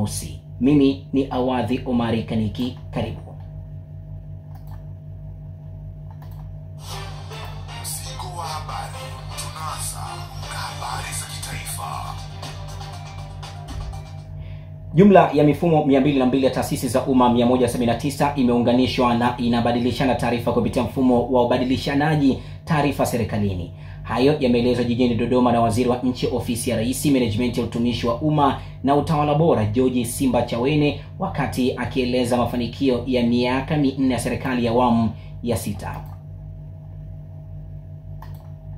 Jumamosi. Mimi ni Awadhi Omari Kaniki, karibu. Mzigo wa habari, tunaanza na habari za kitaifa. Jumla ya mifumo 202 ya taasisi za umma 179 imeunganishwa na inabadilishana taarifa kupitia mfumo wa ubadilishanaji taarifa serikalini. Hayo yameelezwa jijini Dodoma na Waziri wa Nchi Ofisi ya Rais, Management ya Utumishi wa Umma na Utawala Bora, George Simbachawene, wakati akieleza mafanikio ya miaka 4 ya serikali ya awamu ya 6.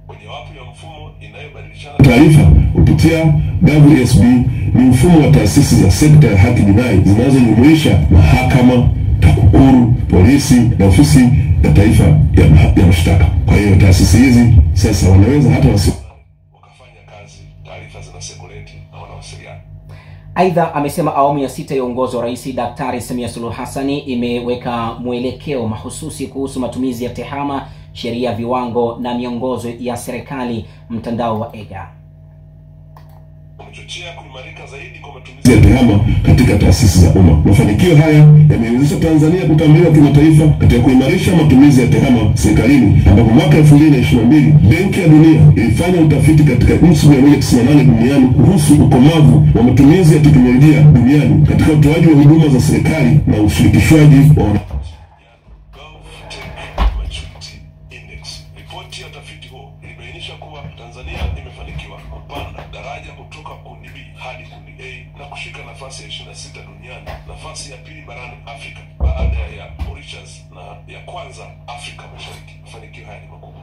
Mojawapo ya mfumo inayobadilishana taarifa kupitia WSB ni mfumo wa taasisi za sekta ya haki jinai zinazojumuisha mahakama, TAKUKURU, polisi na ofisi ya taifa ya mashtaka. Kwa hiyo taasisi hizi sasa wanaweza hata wakafanya kazi taarifa za sekuriti na wanawasiliana. Aidha, amesema awamu ya 6 ya uongozi wa Rais Daktari Samia Suluhu Hassan imeweka mwelekeo mahususi kuhusu matumizi ya tehama, sheria, viwango na miongozo ya serikali, mtandao wa EGA. Umechochea kuimarika zaidi kwa matumizi ya tehama katika taasisi za umma. Mafanikio haya yamewezesha Tanzania kutambuliwa kimataifa katika kuimarisha matumizi ya tehama serikalini, ambapo mwaka 2022 Benki ya Dunia ilifanya utafiti katika nchi 198 duniani kuhusu ukomavu wa matumizi ya teknolojia duniani katika utoaji wa huduma za serikali na ushirikishwaji wa Ripoti ya tafiti huo ilibainisha kuwa Tanzania imefanikiwa kupanda daraja kutoka kundi B hadi kundi A na kushika nafasi ya 26 duniani, nafasi ya pili barani Afrika baada ya Mauritius na ya kwanza Afrika Mashariki. Mafanikio haya ni makubwa.